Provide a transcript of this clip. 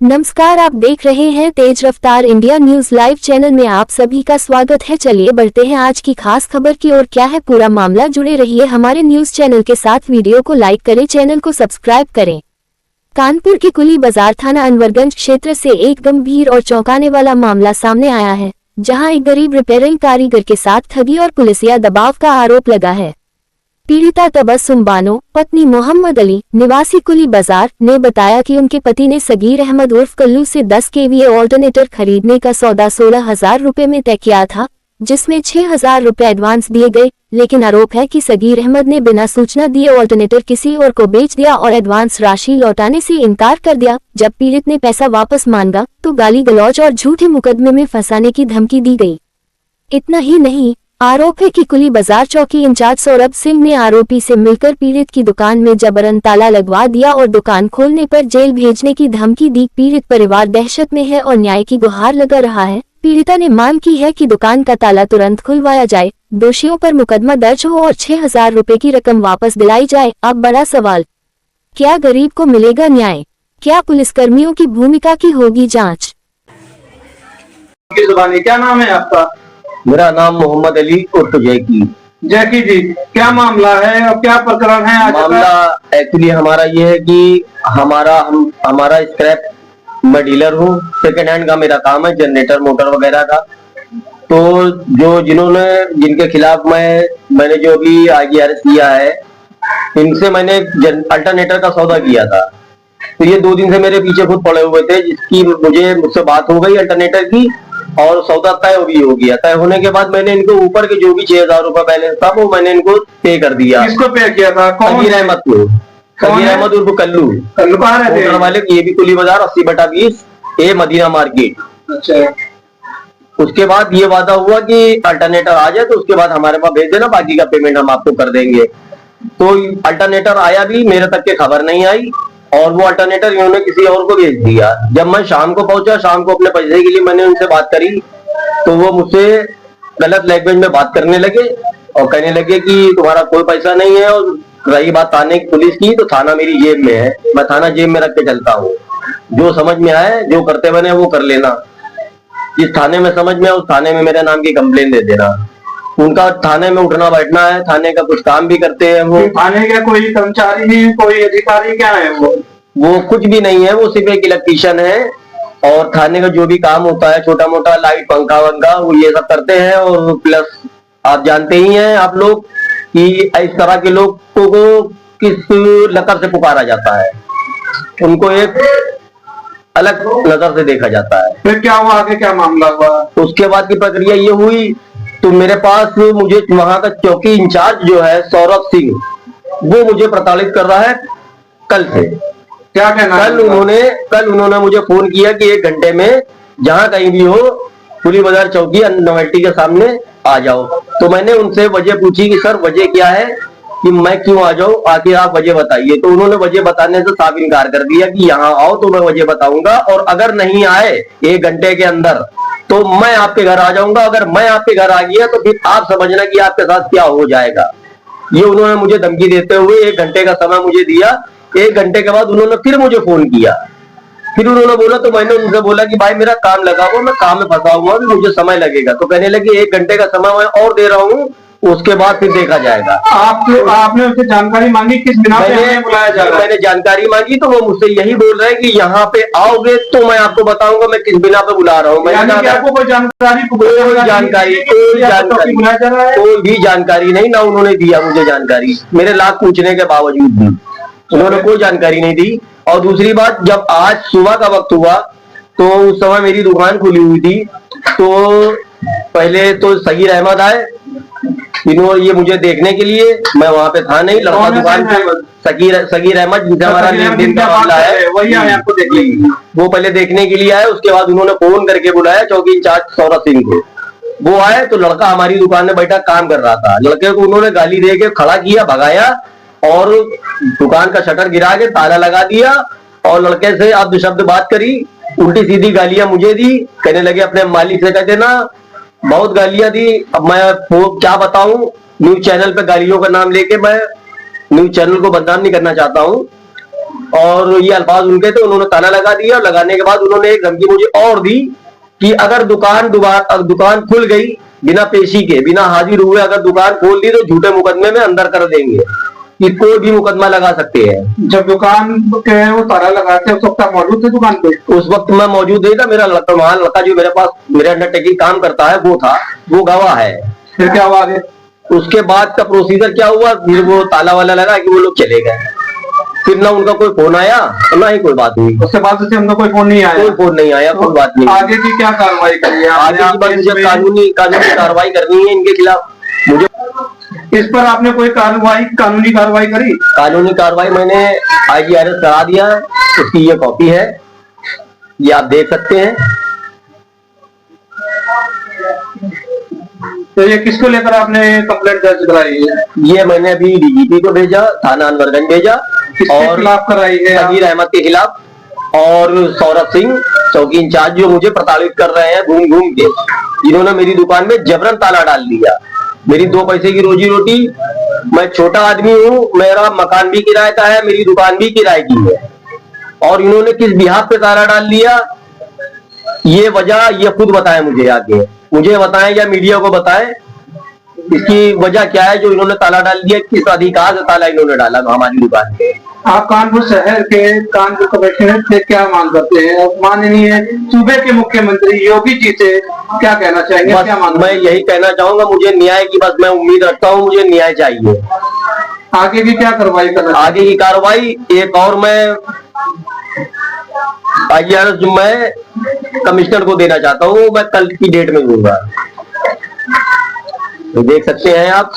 नमस्कार, आप देख रहे हैं तेज रफ्तार इंडिया न्यूज लाइव चैनल में आप सभी का स्वागत है। चलिए बढ़ते हैं आज की खास खबर की ओर। क्या है पूरा मामला, जुड़े रहिए हमारे न्यूज चैनल के साथ। वीडियो को लाइक करें, चैनल को सब्सक्राइब करें। कानपुर के कुली बाजार थाना अनवरगंज क्षेत्र से एक गंभीर और चौंकाने वाला मामला सामने आया है, जहां एक गरीब रिपेयरिंग कारीगर के साथ ठगी और पुलिसिया दबाव का आरोप लगा है। पीड़िता तबस्सुम बानो, पत्नी मोहम्मद अली, निवासी कुली बाजार, ने बताया कि उनके पति ने सगीर अहमद उर्फ कल्लू से 10 केवीए ऑल्टरनेटर खरीदने का सौदा 16,000 रुपए में तय किया था, जिसमें 6,000 रुपए एडवांस दिए गए। लेकिन आरोप है कि सगीर अहमद ने बिना सूचना दिए ऑल्टरनेटर किसी और को बेच दिया और एडवांस राशि लौटाने से इनकार कर दिया। जब पीड़ित ने पैसा वापस मांगा तो गाली गलौज और झूठे मुकदमे में फंसाने की धमकी दी गई। इतना ही नहीं, आरोप है कि कुली बाजार चौकी इंचार्ज सौरभ सिंह ने आरोपी से मिलकर पीड़ित की दुकान में जबरन ताला लगवा दिया और दुकान खोलने पर जेल भेजने की धमकी दी। पीड़ित परिवार दहशत में है और न्याय की गुहार लगा रहा है। पीड़िता ने मांग की है कि दुकान का ताला तुरंत खुलवाया जाए, दोषियों पर मुकदमा दर्ज हो और 6,000 रुपए की रकम वापस दिलाई जाए। अब बड़ा सवाल, क्या गरीब को मिलेगा न्याय? क्या पुलिसकर्मियों की भूमिका की होगी जाँच? क्या नाम है आपका? मेरा नाम मोहम्मद अली उर्फ जैकी। जैकी जी, क्या मामला है और क्या प्रकरण है आज? मामला एक्चुअली हमारा ये है कि हमारा स्क्रैप, मैं डीलर हूँ, सेकेंड हैंड का मेरा काम है, जनरेटर मोटर वगैरह का। तो जिनके खिलाफ मैंने जो भी IGRS किया है, इनसे मैंने अल्टरनेटर का सौदा किया था। तो ये 2 दिन से मेरे पीछे खुद पड़े हुए थे, जिसकी मुझसे बात हो गई अल्टरनेटर की और सौदा तय भी हो गया। तय होने के बाद मैंने इनको ऊपर के जो भी 6,000 रुपए बैलेंस था वो मैंने इनको पे कर दिया। किसको पे किया था? सगीर अहमद को। सगीर अहमद उर्फ कल्लू। कल्लू कहाँ रहते हैं? वाले, ये भी कुली बाजार 80/20 ए मदीना मार्केट। अच्छा। उसके बाद ये वादा हुआ कि अल्टरनेटर आ जाए तो उसके बाद हमारे पास भेज देना, बाकी का पेमेंट हम आपको कर देंगे। तो अल्टरनेटर आया भी, मेरे तक के खबर नहीं आई और वो अल्टरनेटर इन्होंने किसी और को भेज दिया। जब मैं शाम को पहुंचा, शाम को अपने पैसे के लिए मैंने उनसे बात करी तो वो मुझसे गलत लैंग्वेज में बात करने लगे और कहने लगे कि तुम्हारा कोई पैसा नहीं है। और रही बात थाने की, पुलिस की, तो थाना मेरी जेब में है, मैं थाना जेब में रख के चलता हूँ। जो समझ में आए, जो करते बने वो कर लेना। जिस थाने में समझ में आए उस थाने में मेरे नाम की कंप्लेन दे देना। उनका थाने में उठना बैठना है, थाने का कुछ काम भी करते हैं वो। थाने का कोई कर्मचारी नहीं, कोई अधिकारी क्या है? वो कुछ भी नहीं है, वो सिर्फ एक इलेक्ट्रीशियन है। और थाने का जो भी काम होता है, छोटा मोटा लाइट पंखा वंखा, वो ये सब करते हैं। और प्लस आप जानते ही हैं आप लोग कि इस तरह के लोगों को किस लकर से पुकारा जाता है, उनको एक अलग नजर से देखा जाता है। फिर क्या हुआ आगे, क्या मामला हुआ? उसके बाद की प्रक्रिया ये हुई, तो मेरे पास मुझे वहां का चौकी इंचार्ज जो है सौरभ सिंह, वो मुझे प्रताड़ित कर रहा है कल से। क्या कहना? कल उन्होंने मुझे फोन किया कि 1 घंटे में जहां कहीं भी हो कुली बाजार चौकी नोवेल्टी के सामने आ जाओ। तो मैंने उनसे वजह पूछी कि सर वजह क्या है, कि मैं क्यों आ जाऊं, आखिर आप वजह बताइए। तो उन्होंने वजह बताने से साफ इनकार कर दिया कि यहाँ आओ तो मैं वजह बताऊंगा, और अगर नहीं आए 1 घंटे के अंदर तो मैं आपके घर आ जाऊंगा। अगर मैं आपके घर आ गया तो फिर आप समझना कि आपके साथ क्या हो जाएगा। ये उन्होंने मुझे धमकी देते हुए 1 घंटे का समय मुझे दिया। 1 घंटे के बाद उन्होंने फिर मुझे फोन किया। फिर उन्होंने बोला, तो मैंने उनसे बोला कि भाई मेरा काम लगा हुआ, मैं काम में फंसा हुआ, मुझे समय लगेगा। तो कहने लगे 1 घंटे का समय मैं और दे रहा हूँ, उसके बाद फिर देखा जाएगा। आपने उनसे जानकारी मांगी, किस बिना पे हमें बुलाया जा रहा है? मैंने जानकारी मांगी तो वो मुझसे यही बोल रहे हैं कि यहाँ पे आओगे तो मैं आपको बताऊंगा मैं किस बिना पे बुला रहा हूँ। आपको कोई जानकारी कोई भी जानकारी नहीं, ना उन्होंने दिया मुझे जानकारी। मेरे लाख पूछने के बावजूद भी उन्होंने कोई जानकारी नहीं दी। और दूसरी बात, जब आज सुबह का वक्त हुआ तो उस समय मेरी दुकान खुली हुई थी। तो पहले तो सगीर अहमद आए, इन्होंने ये मुझे देखने के लिए, मैं वहां पे था नहीं, लड़का दुकान पे, सगीर अहमद जिनसे हमारा लेन देन का मामला है, वही आए आपको देखने। वो पहले देखने के लिए आए। उसके बाद उन्होंने फोन करके बुलाया चौकी इंचार्ज सौरभ सिंह को। वो आए तो लड़का हमारी दुकान में बैठा काम कर रहा था। लड़के को उन्होंने गाली दे के खड़ा किया, भगाया और दुकान का शटर गिरा के ताला लगा दिया। और लड़के से अब शब्द बात करी, उल्टी सीधी गालियां मुझे दी। कहने लगे अपने मालिक से कह देना, बहुत गालियां दी। अब मैं क्या बताऊं, न्यूज चैनल पे गालियों का नाम लेके, मैं न्यूज चैनल को बदनाम नहीं करना चाहता हूं। और ये अल्फाज उनके थे, उन्होंने ताला लगा दिया। और लगाने के बाद उन्होंने एक धमकी मुझे और दी कि अगर दुकान खुल गई बिना पेशी के, बिना हाजिर हुए अगर दुकान खोल दी तो झूठे मुकदमे में अंदर कर देंगे, कि कोई भी मुकदमा लगा सकते हैं। जब दुकान के वो ताला लगाते उस वक्त आप मौजूद थे दुकान पे? उस वक्त मैं मौजूद नहीं था, मेरा लड़का जो मेरे पास मेरे अंडरटेकिंग काम करता है वो था, वो गवाह है। फिर क्या हुआ आगे? उसके बाद का प्रोसीजर क्या हुआ, फिर वो ताला वाला लगा कि वो लोग चले गए। फिर ना उनका कोई फोन आया और ना ही कोई बात हुई। उसके बाद से उनका कोई फोन नहीं आया? कोई फोन नहीं आया, कोई बात नहीं। आगे की क्या कार्रवाई करी है? आगे की बात मुझे कानूनी कार्रवाई करनी है इनके खिलाफ। मुझे इस पर आपने कोई कानूनी कार्रवाई करी? कानूनी कार्रवाई मैंने IGRS करा दिया है, उसकी ये कॉपी है, ये आप देख सकते हैं। तो ये किसको लेकर आपने कंप्लेंट दर्ज कराई है? ये मैंने अभी DGP को भेजा, थाना अनवरगंज भेजा। किसके खिलाफ कराई है? सगीर अहमद के खिलाफ और सौरभ सिंह चौकी इंचार्ज जो मुझे प्रताड़ित कर रहे हैं घूम घूम के। इन्होंने मेरी दुकान में जबरन ताला डाल दिया। मेरी 2 पैसे की रोजी रोटी, मैं छोटा आदमी हूँ, मेरा मकान भी किराए का है, मेरी दुकान भी किराए की है, और इन्होंने किस बिहाफ पे ताला डाल दिया ये वजह ये खुद बताएं मुझे, आगे मुझे बताएं या मीडिया को बताएं इसकी वजह क्या है जो इन्होंने ताला डाल दिया, किस अधिकार से ताला इन्होंने डाला हमारी दुकान पे। आप कानपुर शहर के कानपुर कमिश्नर से क्या मांग करते हैं? माननीय सूबे के मुख्यमंत्री योगी जी से क्या कहना चाहेंगे? क्या मांग? मैं यही कहना चाहूंगा, मुझे न्याय की बस मैं उम्मीद रखता हूँ, मुझे न्याय चाहिए। आगे की क्या कार्रवाई करना? आगे की कार्रवाई एक और मैं IGRS मैं कमिश्नर को देना चाहता हूँ, मैं कल की डेट में दूंगा। तो देख सकते हैं आप।